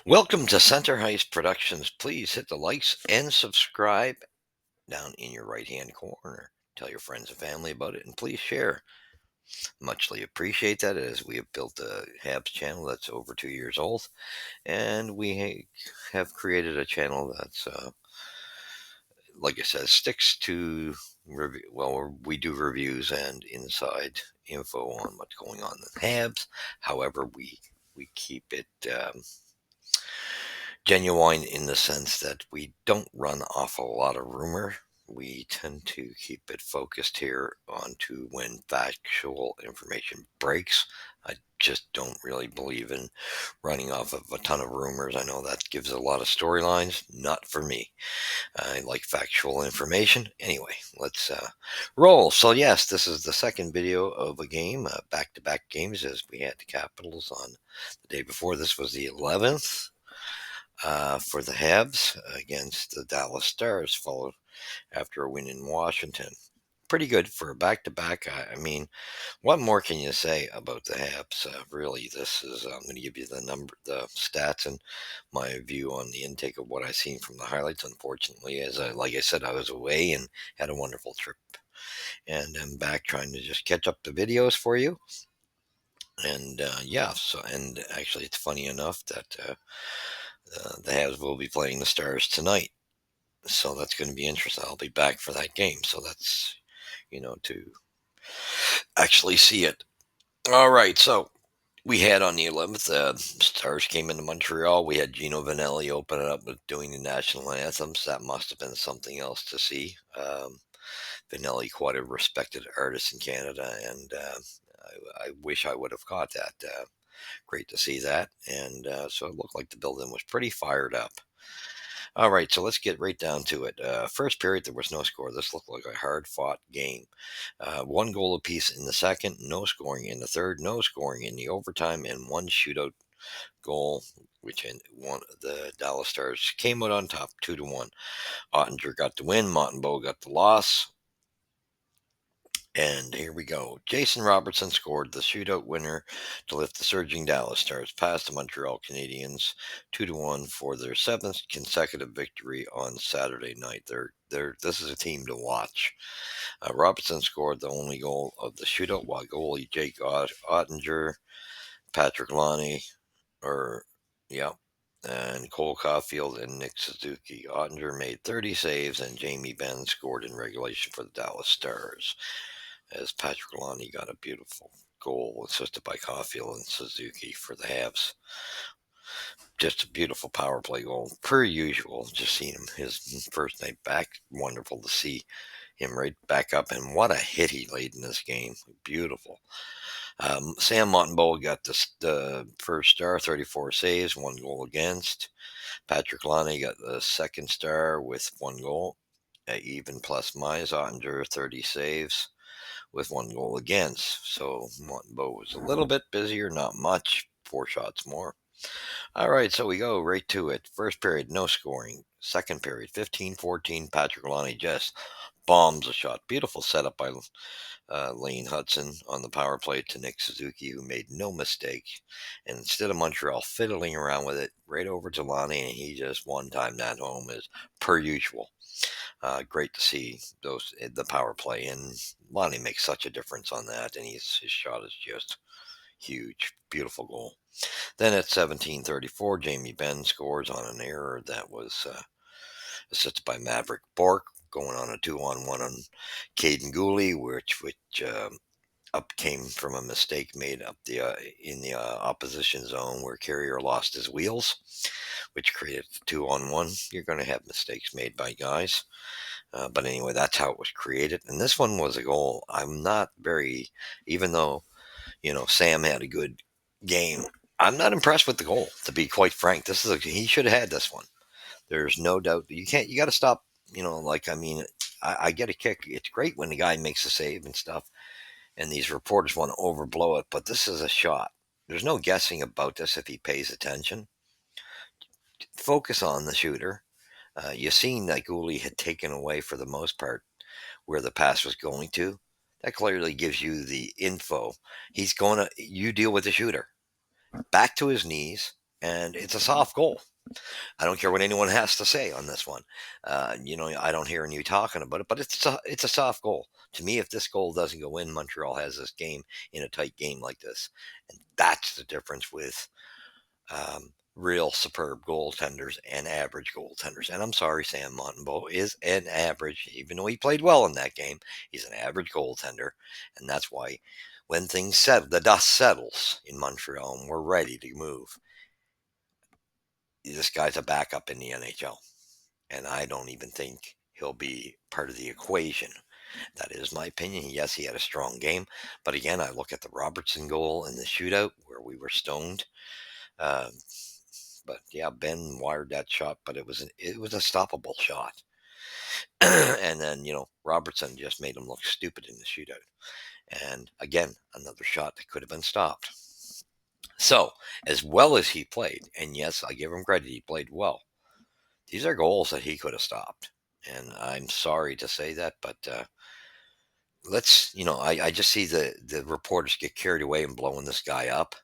Welcome to Center Heist Productions. Please hit the likes and subscribe down in your right hand corner. Tell your friends and family about it and please share. Muchly appreciate that as we have built a Habs channel that's over 2 years old. And we have created a channel that's, like I said, sticks to review. Well, we do reviews and inside info on what's going on in the Habs. However, we keep it genuine in the sense that we don't run off a lot of rumor. We tend to keep it focused here onto when factual information breaks. I just don't really believe in running off of a ton of rumors. I know that gives a lot of storylines. Not for me. I like factual information. Anyway, let's roll. So yes, this is the second video of a game, back-to-back games as we had the Capitals on the day before. This was the 11th for the Habs against the Dallas Stars, followed after a win in Washington. Pretty good for a back-to-back. I mean, what more can you say about the Habs? Really, this is. I'm going to give you the stats, and my view on the intake of what I've seen from the highlights. Unfortunately, like I said, I was away and had a wonderful trip, and I'm back trying to just catch up the videos for you. And yeah, so and actually, it's funny enough that the Habs will be playing the Stars tonight. So that's going to be interesting. I'll be back for that game. So that's, to actually see it. All right. So we had on the 11th, Stars came into Montreal. We had Gino Vanelli open it up with doing the national anthems. That must have been something else to see. Vanelli, quite a respected artist in Canada, and I wish I would have caught that. Great to see that. And so it looked like the building was pretty fired up. All right, so let's get right down to it. First period, there was no score. This looked like a hard fought game. One goal apiece in the second, no scoring in the third, no scoring in the overtime, and one shootout goal, which in one the Dallas Stars came out on top 2-1. Ottinger got the win, Montembeault got the loss. And here we go. Jason Robertson scored the shootout winner to lift the surging Dallas Stars past the Montreal Canadiens 2-1 for their seventh consecutive victory on Saturday night. This is a team to watch. Robertson scored the only goal of the shootout, while goalie Jake Ottinger, Patrick Lonnie, or yeah, and Cole Caulfield and Nick Suzuki. Ottinger made 30 saves, and Jamie Benn scored in regulation for the Dallas Stars as Patrick Lonnie got a beautiful goal assisted by Caulfield and Suzuki for the Habs. Just a beautiful power play goal, per usual. Just seeing him his first night back, wonderful to see him right back up. And what a hit he laid in this game, beautiful. Sam Montembeault got the first star, 34 saves, one goal against. Patrick Lonnie got the second star with one goal, even plus minus. Ottinger 30 saves with one goal against. So Montembeault was a little bit busier, not much, 4 shots more. All right, so we go right to it. First period, no scoring. Second period, 15-14. Patrick Lonnie just bombs a shot. Beautiful setup by Lane Hudson on the power play to Nick Suzuki, who made no mistake. And instead of Montreal fiddling around with it, right over to Lonnie, and he just one-time that home as per usual. Great to see the power play, and Lonnie makes such a difference on that, and his shot is just huge, beautiful goal. Then at 17:34, Jamie Benn scores on an error that was assisted by Maverick Bork, going on a 2-on-1 on Caden Gooley, which up came from a mistake made up in the opposition zone where Carrier lost his wheels, which created 2-on-1. You're going to have mistakes made by guys. But anyway, that's how it was created. And this one was a goal. I'm not very, even though, Sam had a good game, I'm not impressed with the goal, to be quite frank. He should have had this one. There's no doubt. You got to stop, I get a kick. It's great when the guy makes a save and stuff, and these reporters want to overblow it, but this is a shot. There's no guessing about this if he pays attention. Focus on the shooter. You seen that Gooley had taken away for the most part where the pass was going to. That clearly gives you the info. You deal with the shooter. Back to his knees and it's a soft goal. I don't care what anyone has to say on this one. I don't hear you talking about it, but it's a soft goal. To me, if this goal doesn't go in, Montreal has this game in a tight game like this, and that's the difference with real superb goaltenders and average goaltenders. And I'm sorry, Sam Montembeault is an average, even though he played well in that game. He's an average goaltender, and that's why when things settle, the dust settles in Montreal, and we're ready to move. This guy's a backup in the NHL, and I don't even think he'll be part of the equation. That is my opinion. Yes, he had a strong game, but again, I look at the Robertson goal in the shootout where we were stoned. Uh, but yeah, Ben wired that shot, but it was a stoppable shot. And then Robertson just made him look stupid in the shootout. And again, another shot that could have been stopped. So as well as he played, and yes, I give him credit, he played well. These are goals that he could have stopped. And I'm sorry to say that, but I just see the reporters get carried away and blowing this guy up.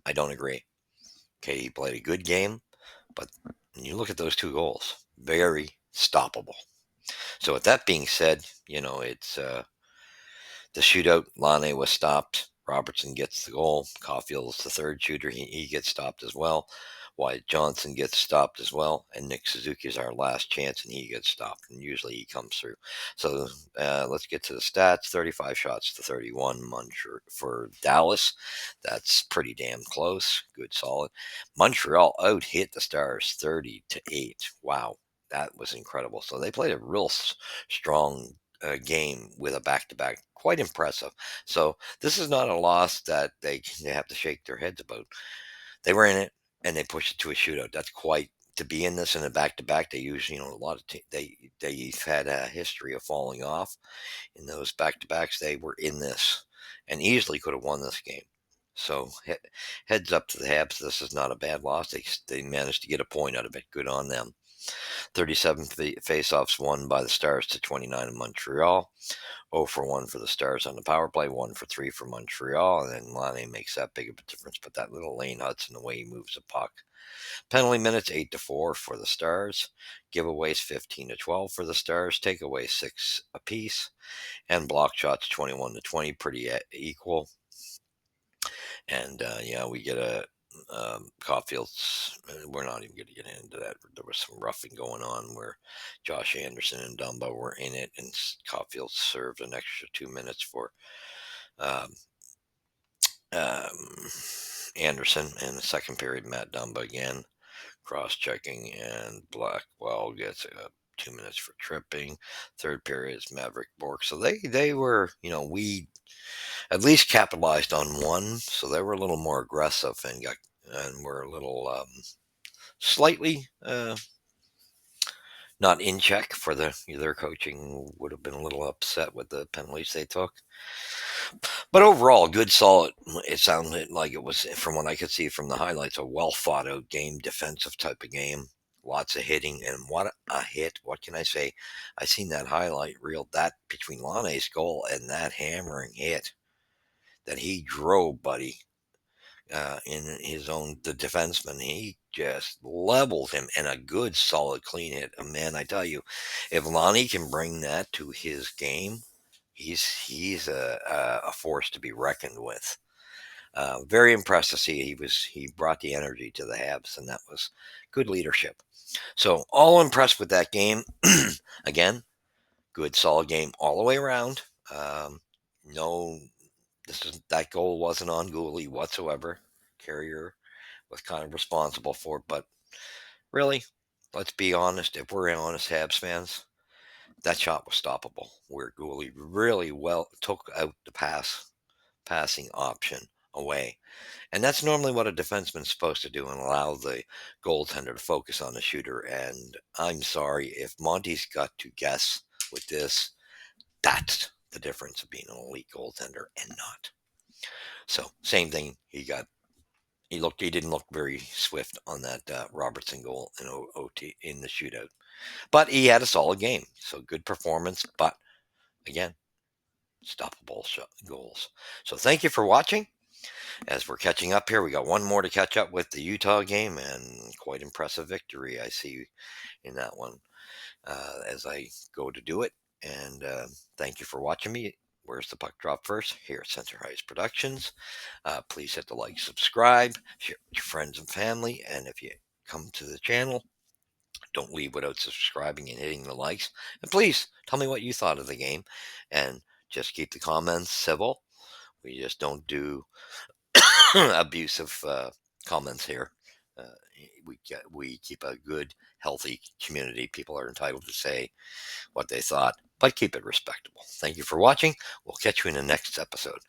I don't agree. Okay, he played a good game, but when you look at those two goals, very stoppable. So with that being said, it's the shootout. Lane was stopped. Robertson gets the goal. Caulfield's the third shooter. He gets stopped as well. Wyatt Johnson gets stopped as well. And Nick Suzuki is our last chance, and he gets stopped. And usually he comes through. So let's get to the stats. 35 shots to 31 for Dallas. That's pretty damn close. Good, solid. Montreal out hit the Stars 30-8. Wow. That was incredible. So they played a real strong game with a back-to-back. Quite impressive. So this is not a loss that they have to shake their heads about. They were in it and they pushed it to a shootout. That's quite to be in this in a back-to-back. They usually, a lot of they've had a history of falling off in those back-to-backs. They were in this and easily could have won this game. So heads up to the Habs. This is not a bad loss. They managed to get a point out of it. Good on them. 37 face-offs won by the Stars to 29 in Montreal. 0 for 1 for the Stars on the power play, 1 for 3 for Montreal, and then Lane makes that big of a difference. But that little Lane Hudson, the way he moves the puck. Penalty minutes 8-4 for the Stars. Giveaways 15-12 for the Stars. Takeaways 6 apiece, and block shots 21-20, pretty equal. And we get a Caulfield's. We're not even going to get into that. There was some roughing going on where Josh Anderson and Dumba were in it, and Caulfield served an extra 2 minutes for um, um, Anderson. In the second period, Matt Dumba again cross-checking, and Blackwell gets 2 minutes for tripping. Third period is Maverick Bork. So they were, we at least capitalized on one, so they were a little more aggressive and were a little slightly not in check for their coaching. Would have been a little upset with the penalties they took, but overall, good, solid. It sounded like it was, from what I could see from the highlights, a well thought out game, defensive type of game. Lots of hitting, and what a hit! What can I say? I seen that highlight reel that between Lane's goal and that hammering hit that he drove, buddy. In his own, the defenseman, he just leveled him, and a good solid clean hit. And man, I tell you, if Lonnie can bring that to his game, he's a force to be reckoned with. Very impressed to see he brought the energy to the Habs, and that was good leadership. So all impressed with that game. Again, good solid game all the way around. No, that goal wasn't on Gooley whatsoever. Carrier was kind of responsible for it, but really, let's be honest. If we're honest Habs fans, that shot was stoppable. Where Gooley really well took out the passing option away, and that's normally what a defenseman's supposed to do and allow the goaltender to focus on the shooter. And I'm sorry if Monty's got to guess with this. That's the difference of being an elite goaltender and not. So same thing. He didn't look very swift on that Robertson goal in OT in the shootout, but he had a solid game. So good performance, but again, stoppable goals. So thank you for watching. As we're catching up here, we got one more to catch up with, the Utah game, and quite impressive victory I see in that one as I go to do it. And thank you for watching me. Where's the Puck Drop First? Here at Center Heights Productions. Please hit the like, subscribe, share with your friends and family. And if you come to the channel, don't leave without subscribing and hitting the likes. And please tell me what you thought of the game. And just keep the comments civil. We just don't do abusive comments here. Uh, we keep a good, healthy community. People are entitled to say what they thought, but keep it respectable. Thank you for watching. We'll catch you in the next episode.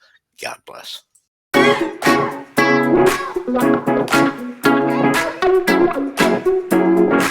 God bless.